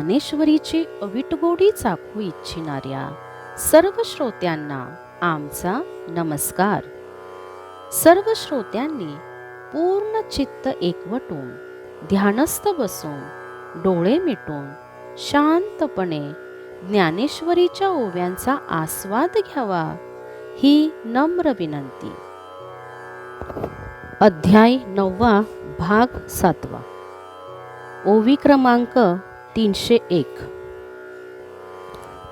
ज्ञानेश्वरीची अविटगोडी चाखू इच्छिणाऱ्या सर्व श्रोत्यांना आमचा नमस्कार. सर्व श्रोत्यांनी पूर्ण चित्त एकवटून ध्यानस्थ बसून डोळे मिटून शांतपणे ज्ञानेश्वरीच्या ओव्यांचा आस्वाद घ्यावा ही नम्र विनंती. अध्याय 9 भाग 7. ओवी क्रमांक 301.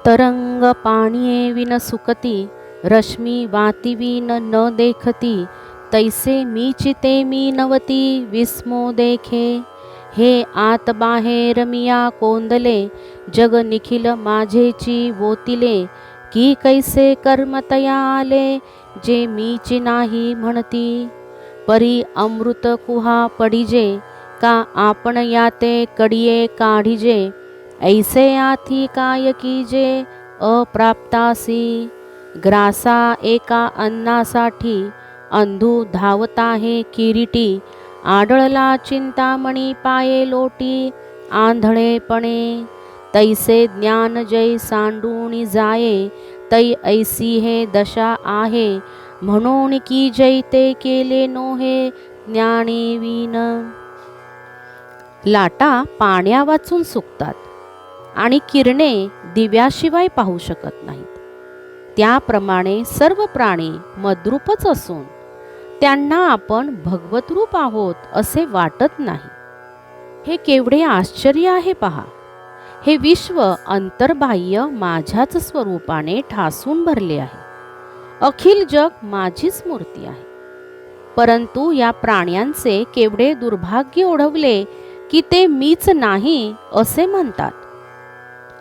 तरंग पाणिये विन सुकती, रश्मी वाती विन न देखती, तैसे मी चिते मी नवती विस्मो देखे. हे आत बाहेर मिया कोंदले, जग निखिल माझेची वोतिले, की कैसे कर्म तया आले, जे मीची नाही म्हणती. परी अमृत कुहा पडिजे, का आपण याते कडिये काढिजे, ऐसे आथी काय कीजे अप्राप्तासी. ग्रासा एका अन्नासाठी, अंधू धावत आहे किरीटी, आढळला चिंतामणी पाये लोटी आंधळेपणे. तैसे ज्ञान जै सांडूनी जाये, तै ऐसी हे दशा आहे, म्हणून की जै ते केले नोहे ज्ञानी विन. लाटा पाण्या वाचून सुकतात आणि किरणे दिव्याशिवाय पाहू शकत नाहीत. त्याप्रमाणे सर्व प्राणी मद्रूपच असून त्यांना आपण भगवत रूप आहोत असे वाटत नाही. हे केवढे आश्चर्य आहे पहा. हे विश्व अंतर्बाह्य माझ्याच स्वरूपाने ठासून भरले आहे. अखिल जग माझीच मूर्ती आहे. परंतु या प्राण्यांचे केवढे दुर्भाग्य ओढवले की ते मीच नाही असे म्हणतात.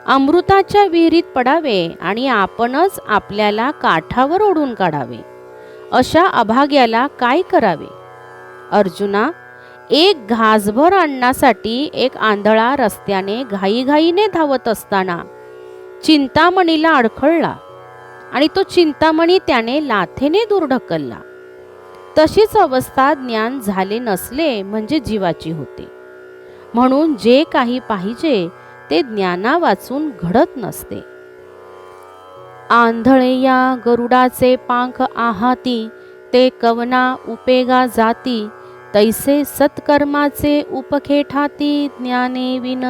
अमृताच्या विहिरीत पडावे आणि आपणच आपल्याला काठावर ओढून काढावे, अशा अभाग्याला काय करावे. अर्जुना, एक घासभर अन्नासाठी एक आंधळा रस्त्याने घाईघाईने धावत असताना चिंतामणीला अडखळला आणि तो चिंतामणी त्याने लाथेने दूर ढकलला. तशीच अवस्था ज्ञान झाले नसले म्हणजे जीवाची होते. म्हणून जे काही पाहिजे ते ज्ञाना वाचून घडत नसते. आंधळे या गरुडाचे पांख आहाती, ते कवना उपेगा जाती, तैसे सत्कर्माचे उपखे ठाती ज्ञाने विन.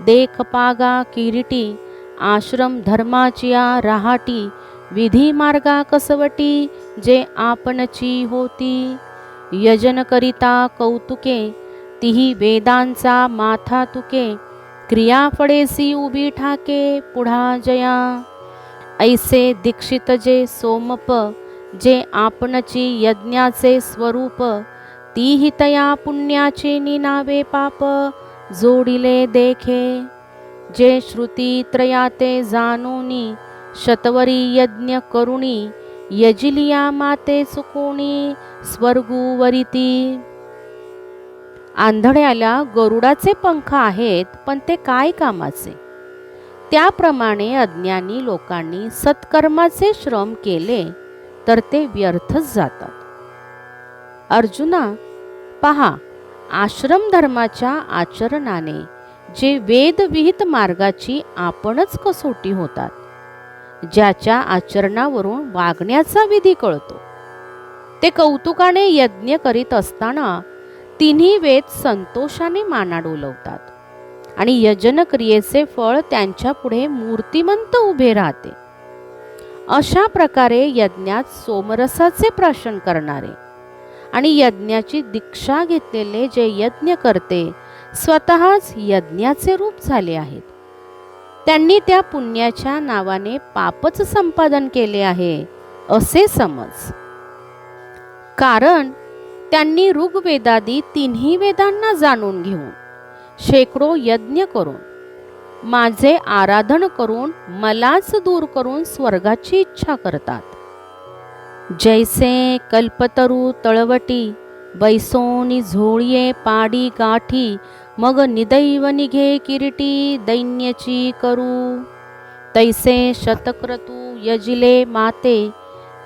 देख पागा किरीटी, आश्रम धर्माचिया राहाटी, विधी मार्गा कसवटी, जे आपणची होती. यजन करिता कौतुके, तिही वेदांचा माथा तुके, क्रिया फळेसी उभी ठाके पुढा जया. ऐसे दीक्षित जे सोमप, जे आपणची यज्ञाचे स्वरूप, तीही तया पुण्याचे निनावे पाप जोडिले देखे. जे श्रुती त्रयाते जाणोनी, शतवरी यज्ञ करुणी, यजिलिया माते चुकोणी स्वर्गुवरिती. आंधळ्याला गरुडाचे पंख आहेत, पण ते काय कामाचे. त्याप्रमाणे अज्ञानी लोकांनी सत्कर्माचे श्रम केले तर ते व्यर्थच जातात. अर्जुना, पहा, आश्रम धर्माच्या आचरणाने जे वेदविहित मार्गाची आपणच कसोटी होतात, ज्याच्या आचरणावरून वागण्याचा विधी कळतो, ते कौतुकाने यज्ञ करीत असताना तिन्ही वेद संतोषाने माना डोलवतात आणि यजन क्रियेचे फळ त्यांच्या पुढे मूर्तिमंत उभे राहते. अशा प्रकारे यज्ञात सोमरसाचे प्राशन करणारे आणि यज्ञाची दीक्षा घेतलेले जे यज्ञ करते स्वतःच यज्ञाचे रूप झाले आहेत. त्यांनी त्या पुण्याच्या नावाने पापच संपादन केले आहे असे समज. कारण त्यांनी ऋग्वेदादी तिन्ही वेदांना जाणून घेऊन शेकडो यज्ञ करून माझे आराधन करून मलाच दूर करून स्वर्गाची इच्छा करतात. जैसे कल्पतरू तळवटी, बैसोनी झोळिये पाडी गाठी, मग निदैव निघे किरीटी दैन्यची करू. तैसे शतक्रतू यजिले माते,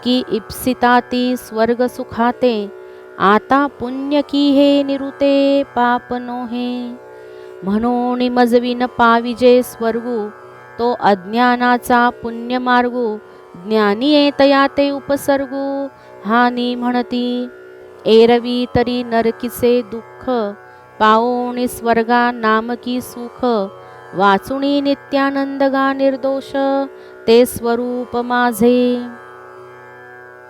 की इप्सिताती स्वर्ग सुखाते, आता पुण्य की हे निरुते पाप नोहे. म्हणून मजविन पाविजे स्वर्गू, तो अज्ञानाचा पुण्यमार्गू, ज्ञानी येतया ते उपसर्गू, हानी म्हणती एरवी तरी नरकीचे दुःख, पाओणी स्वर्गा नामकी सुख, वाचुनी नित्यानंदगा निर्दोष, ते स्वरूप माझे.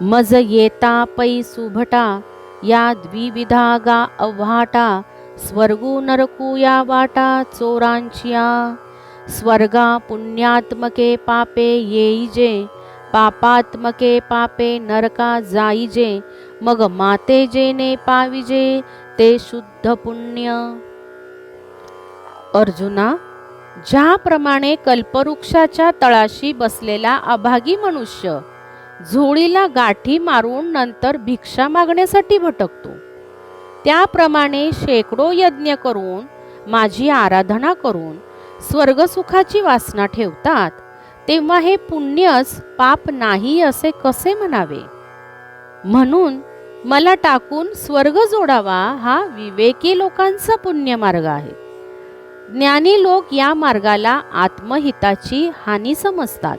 मज येता पै सुभटा, या द्विविधा गा अव्हाटा, स्वर्गू नरकू या वाटा चोरांचिया. स्वर्गा पुण्यात्मके पापे येईजे, पापात्मके पापे नरका जाईजे, मग माते जेने पाविजे ते शुद्ध पुण्य. अर्जुना, ज्याप्रमाणे कल्पवृक्षाच्या तळाशी बसलेला अभागी मनुष्य झोळीला गाठी मारून नंतर भिक्षा मागण्यासाठी भटकतो, त्याप्रमाणे शेकडो यज्ञ करून माझी आराधना करून स्वर्गसुखाची वासना ठेवतात, तेव्हा हे पुण्यच पाप नाही असे कसे म्हणावे. म्हणून मला टाकून स्वर्ग जोडावा हा विवेकी लोकांचा पुण्यमार्ग आहे. ज्ञानी लोक या मार्गाला आत्महिताची हानी समजतात.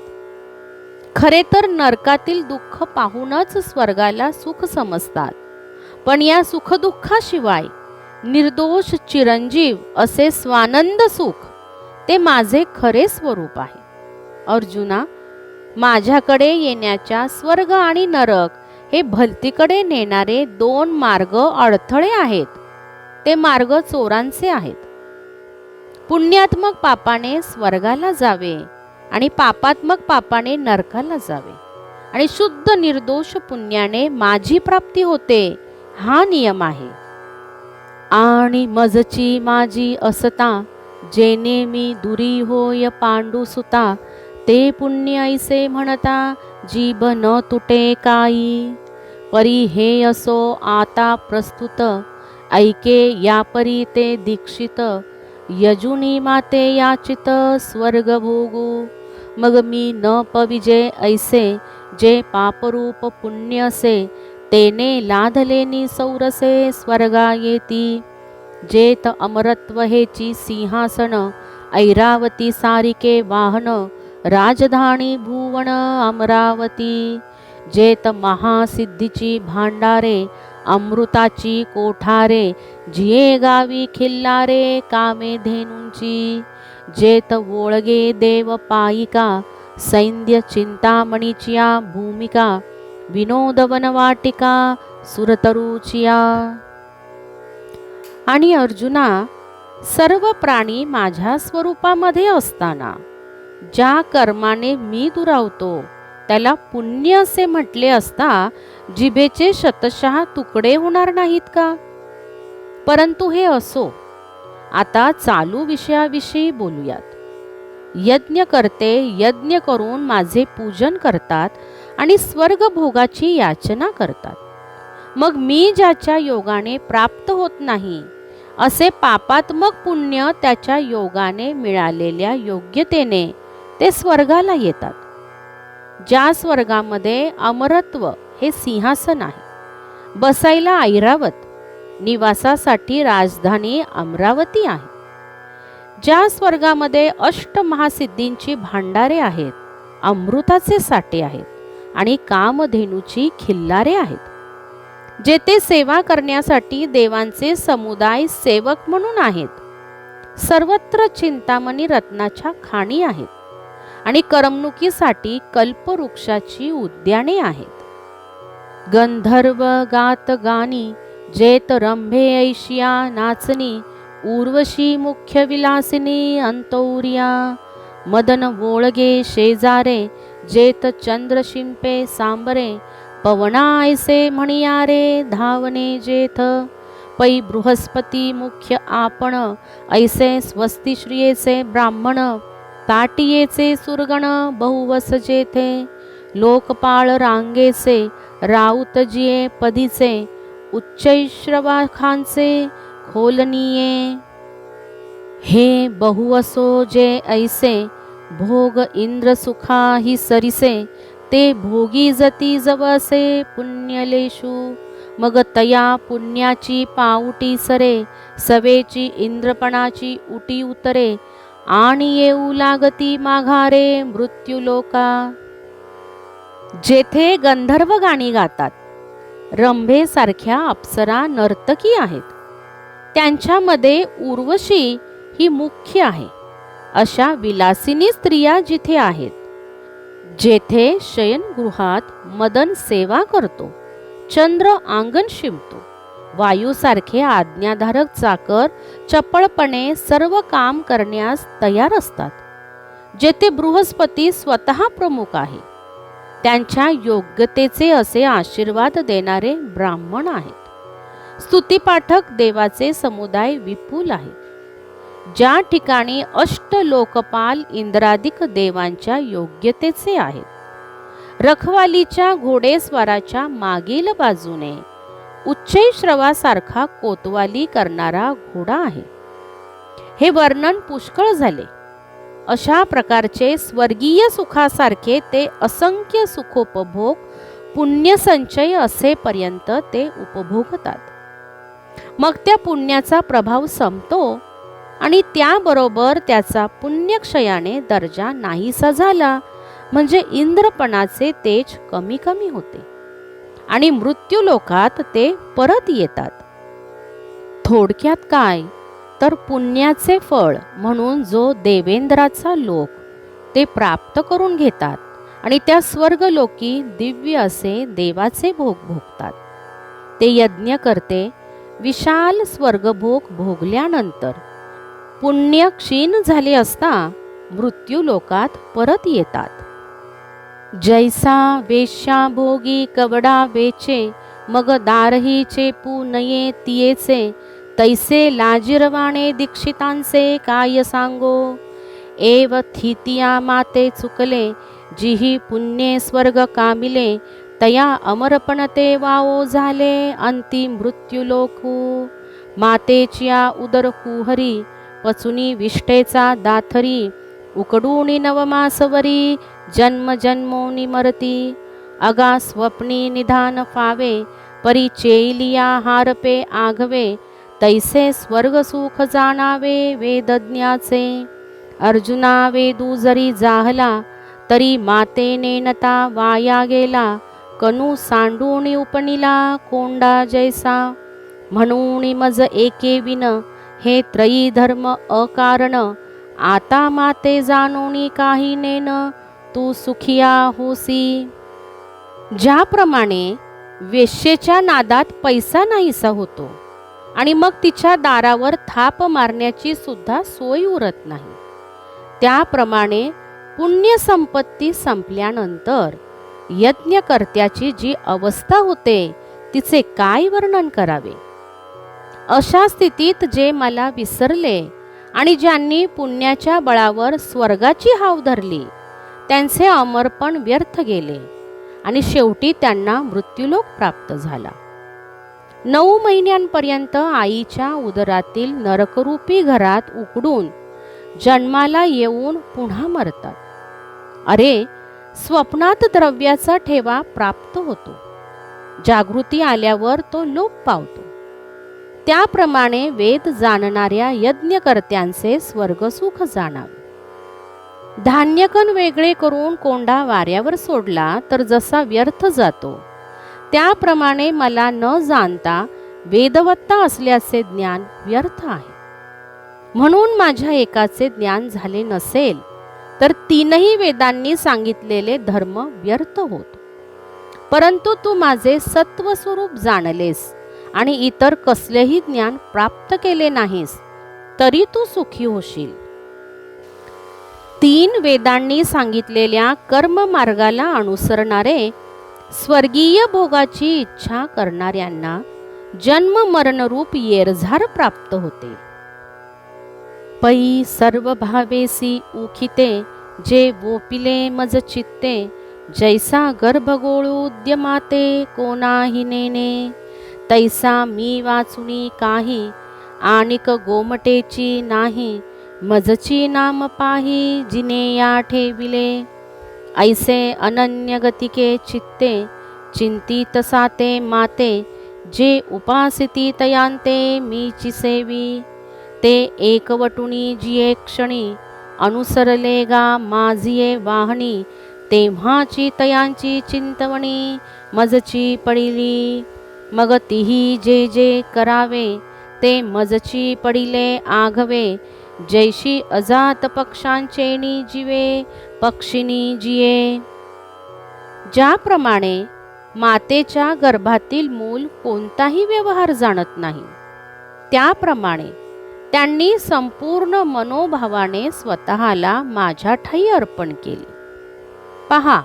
खरे तर नरकातील दुःख पाहूनच स्वर्गाला सुख समजतात. पण या सुखदुःखाशिवाय निर्दोष चिरंजीव असे स्वानंद सुख ते माझे खरे स्वरूप आहे. अर्जुना, माझ्याकडे येण्याच्या स्वर्ग आणि नरक हे भलतीकडे नेणारे दोन मार्ग अडथळे आहेत. ते मार्ग चोरांचे आहेत. पुण्यात्मक पापाने स्वर्गाला जावे आणि पापात्मक पापाने नरकाला जावे, आणि शुद्ध निर्दोष पुण्याने माझी प्राप्ती होते, हा नियम आहे. आणि मजची माझी असता, जेने मी दुरी होय पांडुसुता, ते पुण्य ऐसे म्हणता जीभ न तुटे काई. परी हे असो आता प्रस्तुत, ऐके या परी ते दीक्षित, यजुनी माते याचित स्वर्ग भोगू. मग मी न पविजे ऐसे, जे पापरूप पुण्य असे, तेने लाधलेनी सौरसे स्वर्गा येती. जेत अमरत्व हेची सिंहासन, ऐरावती सारिके वाहन, राजधानी भुवन अमरावती. जेत महासिद्धीची भांडारे, अमृताची कोठारे, जिये गावी खिल्लारे कामे धेनूंची. जेत वोळगे देव पायिका, सैन्य चिंतामणीचिया भूमिका, विनोद वनवाटिका सुरतरुचिया. आणि अर्जुना, सर्व प्राणी माझ्या स्वरूपामध्ये असताना ज्या कर्माने मी दुरावतो त्याला पुण्य असे म्हटले असता जिभेचे शतशः तुकडे होणार नाहीत का? परंतु हे असो, आता चालू विषयाविषयी बोलूयात. यज्ञ करते यज्ञ करून माझे पूजन करतात आणि स्वर्ग भोगाची याचना करतात. मग मी ज्याच्या योगाने प्राप्त होत नाही असे पापात्मक पुण्य त्याच्या योगाने मिळालेल्या योग्यतेने ते स्वर्गाला येतात. ज्या स्वर्गामध्ये अमरत्व हे सिंहासन आहे, बसायला ऐरावत, निवासासाठी राजधानी अमरावती आहे. ज्या स्वर्गामध्ये अष्टमहासिद्धींची भांडारे आहेत, अमृताचे साठे आहेत आणि कामधेनूची खिल्लारे आहेत. जेथे सेवा करण्यासाठी देवांचे समुदाय सेवक म्हणून आहेत. सर्वत्र चिंतामणी रत्नाच्या खाणी आहेत आणि करमणुकीसाठी कल्पवृक्षाची उद्याने आहेत. गंधर्व गात गाणी, जेत रंभे ऐशिया नाचनी, उर्वशी मुख्य विलासिनी अंतौर्या. मदन वोळगे शेजारे, जेत चंद्र शिंपे सांबरे, पवना ऐसे म्हणिया रे धावने जेथ. पै बृहस्पती मुख्य आपण, ऐसे स्वस्ती श्रियेचे ब्राह्मण, ताटियेचे सुरगण बहुवस जेथे. लोकपाळ रांगेचे, राऊतजिये पदीचे, उच्चैश्रवाखांचे खोलनीये. हे बहुवसो जे ऐसे, भोग इंद्र सुखा ही सरिसे, ते भोगी जती जवसे पुण्यलेशु. मग तया पुण्याची पाऊटी सरे, सवेची इंद्रपणाची उटी उतरे, आणि येऊ लागती माघारे मृत्यूलोका. जेथे गंधर्व गाणी गातात, रंभेसारख्या अप्सरा नर्तकी आहेत, त्यांच्यामध्ये उर्वशी ही मुख्य आहे. अशा विलासिनी स्त्रिया जिथे आहेत, जेथे शयनगृहात मदन सेवा करतो, चंद्र आंगण शिंपतो, वायूसारखे आज्ञाधारक चाकर चपळपणे सर्व काम करण्यास तयार असतात, जेथे बृहस्पती स्वतः प्रमुख आहे, त्यांच्या योग्यतेचे असे आशीर्वाद देणारे ब्राह्मण आहेत. स्तुतिपाठक देवाचे समुदाय विपुल आहेत. ज्या ठिकाणी अष्टलोकपाल इंद्रादिक देवांच्या योग्यतेचे आहेत. रखवालीच्या घोडेस्वाराच्या मागील बाजूने उच्चैश्रवासारखा कोतवाली करणारा घोडा आहे. हे वर्णन पुष्कळ झाले. अशा प्रकारचे स्वर्गीय सुखासारखे ते असंख्य सुखोपभोग पुण्यसंचय असेपर्यंत ते उपभोगतात. मग त्या पुण्याचा प्रभाव संपतो आणि त्याबरोबर त्याचा पुण्यक्षयाने दर्जा नाहीसा झाला, म्हणजे इंद्रपणाचे तेज कमी कमी होते आणि मृत्यूलोकात ते परत येतात. थोडक्यात काय तर पुण्याचे फळ म्हणून जो देवेंद्राचा लोक ते प्राप्त करून घेतात आणि त्या स्वर्गलोकी दिव्य असे देवाचे भोग भोगतात. ते यज्ञ करते विशाल स्वर्गभोग भोगल्यानंतर पुण्य क्षीण झाले असता मृत्यूलोकात परत येतात. जैसा वेश्या भोगी कवडा वेचे, मग दारही चेपू नये तियेचे, तैसे लाजिरवाणे दीक्षितांचे काय सांगो. एव थितिया माते चुकले, जिही पुण्ये स्वर्ग कामिले, तया अमरपणते वाओ झाले अंती मृत्यूलोकू. मातेच्या उदर कुहरी, पचुनी विष्ठेचा दाथरी, उकडूनी नवमासवरी, जन्म जन्मोनी मरती. अगा स्वप्नी निधान फावे, परी चेलिया हारपे आघवे, तैसे स्वर्गसुख जाणावे वेदज्ञाचे. अर्जुना वेदू जरी जाहला, तरी माते नेनता वाया गेला, कनू सांडूनी उपनिला कोंडा जैसा. म्हणून मज एके विन, हे त्रयी धर्म अकारण, आता माते जाणोनी काही नेन, तू सुखिया होसी. ज्याप्रमाणे वेश्येच्या नादात पैसा नाहीसा होतो आणि मग तिच्या दारावर थाप मारण्याची सुद्धा सोय उरत नाही, त्याप्रमाणे पुण्यसंपत्ती संपल्यानंतर यज्ञकर्त्याची जी अवस्था होते तिचे काय वर्णन करावे. अशा स्थितीत जे मला विसरले आणि ज्यांनी पुण्याच्या बळावर स्वर्गाची हाव धरली, त्यांचे अमरपण व्यर्थ गेले आणि शेवटी त्यांना मृत्यूलोक प्राप्त झाला. 9 महिन्यांपर्यंत आईच्या उदरातील नरकरूपी घरात उकडून जन्माला येऊन पुन्हा मरतात. अरे, स्वप्नात द्रव्याचा ठेवा प्राप्त होतो, जागृती आल्यावर तो लोप पावतो. त्याप्रमाणे वेद जाणणाऱ्या यज्ञकर्त्यांचे स्वर्गसुख जाणावे. धान्यकण वेगळे करून कोंडा वाऱ्यावर सोडला तर जसा व्यर्थ जातो, त्याप्रमाणे मला न जाणता वेदवत्ता असल्याचे ज्ञान व्यर्थ आहे. म्हणून माझ्या एकाचे ज्ञान झाले नसेल तर 3ही वेदांनी सांगितलेले धर्म व्यर्थ होत. परंतु तू माझे सत्वस्वरूप जाणलेस आणि इतर कसलेही ज्ञान प्राप्त केले नाहीस, तरी तू सुखी होशील. 3 वेदांनी सांगितलेल्या कर्म मार्गाला अनुसरणारे स्वर्गीय भोगाची इच्छा करणाऱ्यांना जन्म मरणरूप येरझार प्राप्त होते. पै सर्व भावेसी उखिते, जे वोपिले मज चित्ते, जैसा गर्भगोळूद्यमाते कोणाही नेने. तैसा मी वाचुनी काही, आणिक गोमटेची नाही, मजची नाम पाही जिने या ठेविले. ऐसे अनन्य गतिके चित्ते, चिंतित साते माते, जे उपासिती तयांते मीची सेवी, ते एकवटुनी जिये क्षणी, अनुसरले गा माझिये वाहनी, तेव्हाची तयांची चिंतवणी मजची पडिली. मग तिही जे जे करावे, ते मजची पडिले आघवे, जैशी अजात पक्षांचेनी जीवे, पक्षिणी जिये. ज्याप्रमाणे मातेच्या गर्भातील मूल कोणताही व्यवहार जाणत नाही, त्याप्रमाणे त्यांनी संपूर्ण मनोभावाने स्वतःला माझ्या ठायी अर्पण केले. पहा,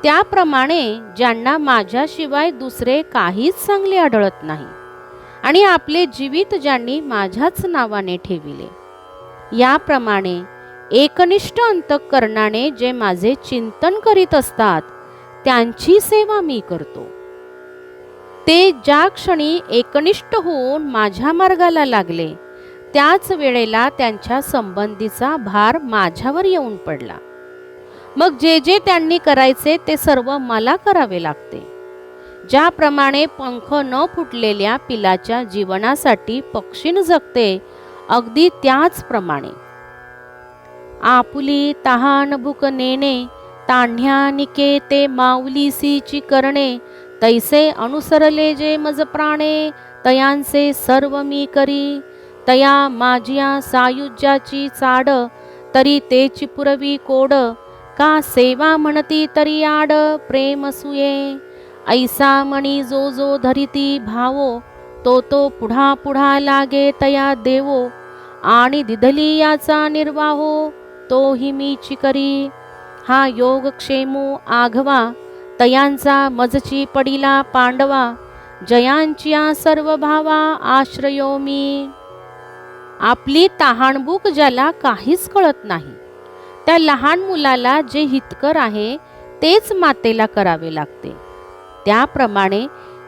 त्याप्रमाणे ज्यांना माझ्याशिवाय दुसरे काहीच चांगले आढळत नाही आणि आपले जीवित ज्यांनी माझ्याच नावाने ठेविले, याप्रमाणे एकनिष्ठ अंतःकरणाने जे माझे चिंतन करीत असतात, त्यांची सेवा मी करतो. ते ज्या क्षणी एकनिष्ठ होऊन माझ्या मार्गाला लागले, त्याच वेळेला त्यांच्या संबंधीचा भार माझ्यावर येऊन पडला. मग जे जे त्यांनी करायचे ते सर्व मला करावे लागते. ज्याप्रमाणे पंख न फुटलेल्या पिलाच्या जीवनासाठी पक्षीण जगते, अगदी त्याचप्रमाणे आपुली तहान भूक नेणे, तान्ह्या निके ते माऊलीसीची करणे, तैसे अनुसरले जे मज प्राणे, तयांचे सर्व मी करी. तया माझिया सायुज्याची चाड, तरी तेची पुरवी कोड, का सेवा म्हणती तरी आड प्रेम सुये. ऐसा मणी जो जो धरिती भावो, तो तो पुढा पुढा लागे तया देवो, आणि दिधली याचा निर्वाहो, तोही मीची करी. हा योगक्षेमो आघवा, तयांचा मजची पडिला पांडवा, जयांच्या सर्व भावा आश्रयो मी. आपली तहानभूक ज्याला काहीच कळत नाही, त्या लहान मुलाला जे हितकर आहे तेच मातेला करावे लागते. त्याप्रमाणे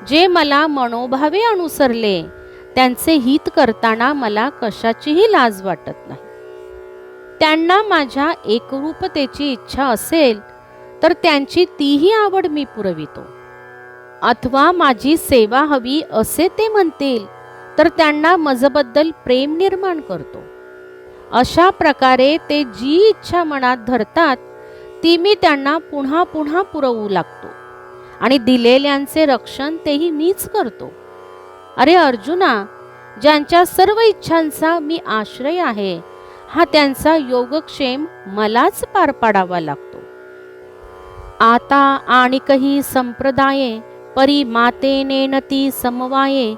जे मला मनोभावे अनुसरले, त्यांचे हित करताना मला कशाचीही लाज वाटत नाही. त्यांना माझ्या एकरूपतेची इच्छा असेल तर त्यांची तीही आवड मी पुरवितो. अथवा माझी सेवा हवी असे ते म्हणतील तर त्यांना मजबद्दल प्रेम निर्माण करतो. अशा प्रकारे ते जी इच्छा मनात धरतात ती मी त्यांना पुन्हा पुन्हा पुरवू लागतो आणि दिलेल्यांचे रक्षण तेही मीच करतो. अरे अर्जुना, ज्यांच्या सर्व इच्छांचा मी आश्रय आहे, हा त्यांचा योगक्षेम मलाच पार पाडावा लागतो. आता आणिकही संप्रदाये, परी माते नेनती समवाये,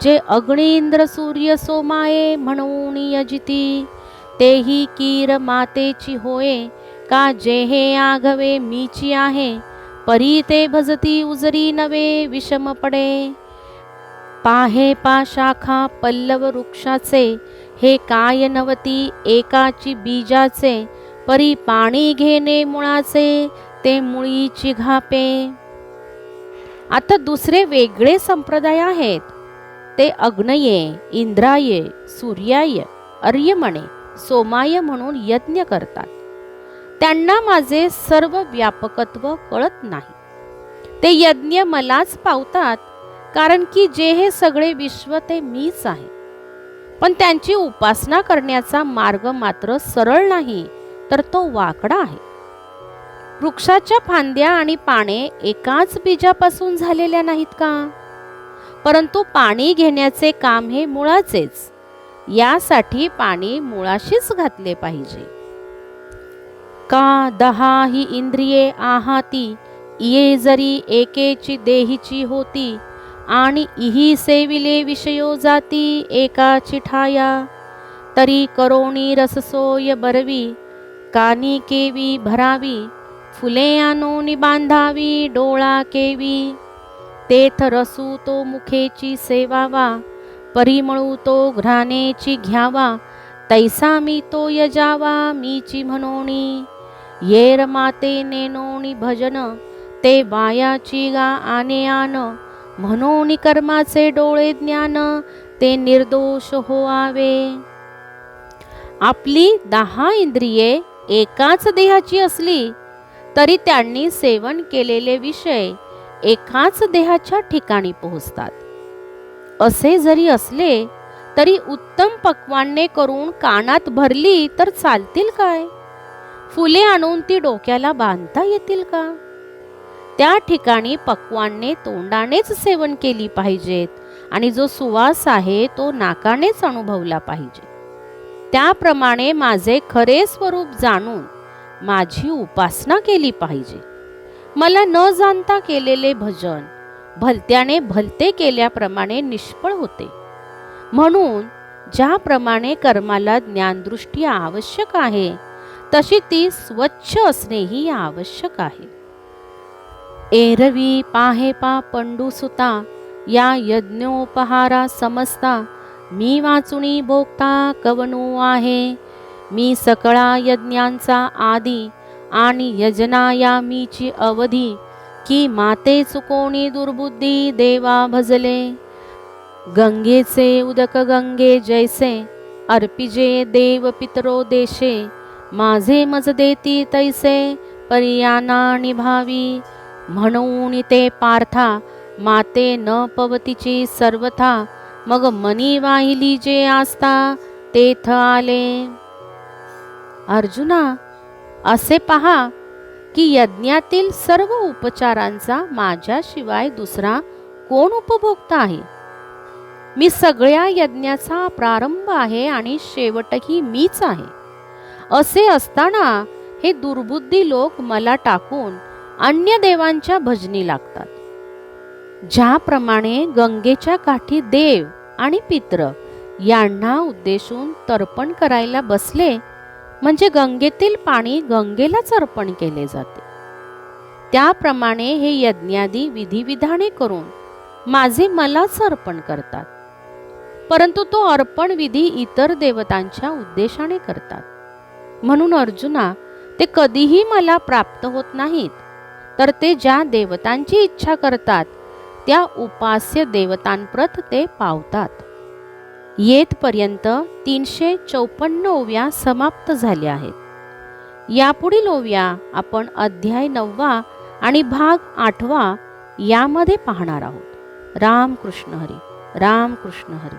जे अग्नींद्र सूर्य सोमाये म्हणून यजिती, तेही कीर मातेची होये, का जेहे आघवे मीची आहे, परी ते भजती उजरी नवे विषम पडे. पाहे पा शाखा पल्लव वृक्षाचे, हे काय नवती एकाची बीजाचे, परी पाणी घेणे मुळाचे, ते मुळीची घापे. आता दुसरे वेगळे संप्रदाय आहेत. ते अग्नये, इंद्राये, सूर्याय, अर्यमणे, सोमाय म्हणून यज्ञ करतात. त्यांना माझे सर्व व्यापकत्व कळत नाही. ते यज्ञ मलाच पावतात, कारण की जे हे सगळे विश्व ते मीच आहे. पण त्यांची उपासना करण्याचा मार्ग मात्र सरळ नाही, तर तो वाकडा आहे. वृक्षाच्या फांद्या आणि पाने एकाच बीजापासून झालेल्या नाहीत का? परंतु पाणी घेण्याचे काम हे मुळाचेच. यासाठी पाणी मुळाशीच घातले पाहिजे. का 10 ही इंद्रिये आहाती, ये जरी एकेची देहीची होती, आणि इही सेविले विषयो जाती एकाची ठाया, तरी करोणी रससोय बरवी, कानी केवी भरावी, फुले आणोनी बांधावी डोळा केवी, तेथ रसू तो मुखेची सेवावा, परिमळू तो घ्राणेची घ्यावा, तैसा मी तो यजावा मीची म्हणोनी, येर माते नेनोनी भजन, ते वायाची गा आने आन, म्हणोनी कर्माचे डोळे ज्ञान, ते निर्दोष होआवे. आपली 10 इंद्रिये एकाच देहाची असली तरी त्यांनी सेवन केलेले विषय एकाच देहाच्या ठिकाणी पोहोचतात. असे जरी असले तरी उत्तम पक्वान्ने करून कानात भरली तर चालतील काय? फुले आणून ती डोक्याला बांधता येतील का? त्या ठिकाणी पक्वान्ने तोंडानेच सेवन केली पाहिजेत आणि जो सुवास आहे तो नाकानेच अनुभवला पाहिजे. त्याप्रमाणे माझे खरे स्वरूप जाणून माझी उपासना केली पाहिजे. मला न जाणता केलेले भजन भलत्याने भलते केल्याप्रमाणे निष्फळ होते. म्हणून ज्याप्रमाणे कर्माला ज्ञानदृष्टी आवश्यक आहे तशी ती स्वच्छ असणेही आवश्यक आहे. एरवी पाहे पा पंडुसुता या यज्ञोपहारा समजता मी वाचुनी भोगता कवनो आहे. मी सकळा यज्ञांचा आदी आणि यजना या मीची अवधी की माते चुकोणी दुर्बुद्धी देवा भजले. गंगेचे उदक गंगे जैसे अर्पिजे देव पितरो देशे. माझे मज देती तैसे पर्याना निभावी. म्हणून ते पार्था माते न पवतीची सर्वथा. मग मनी वाहिली जे आस्था तेथ आले. अर्जुना, असे पहा की यज्ञातील सर्व उपचारांचा माझ्याशिवाय दुसरा कोण उपभोक्ता आहे? मी सगळ्या यज्ञाचा प्रारंभ आहे आणि शेवटही मीच आहे. असे असताना हे दुर्बुद्धी लोक मला टाकून अन्य देवांच्या भजनी लागतात. ज्याप्रमाणे गंगेच्या काठी देव आणि पित्र यांना उद्देशून तर्पण करायला बसले म्हणजे गंगेतील पाणी गंगेलाच अर्पण केले जाते, त्याप्रमाणे हे यज्ञादी विधिविधाने करून माझे मलाच अर्पण करतात. परंतु तो अर्पण विधी इतर देवतांच्या उद्देशाने करतात. म्हणून अर्जुना, ते कधीही मला प्राप्त होत नाहीत, तर ते ज्या देवतांची इच्छा करतात त्या उपास्य देवतांप्रत ते पावतात. येथपर्यंत 354 ओव्या समाप्त झाल्या आहेत. यापुढील ओव्या आपण अध्याय 9 आणि भाग 8 यामध्ये पाहणार आहोत. राम कृष्ण हरी. राम कृष्ण हरी.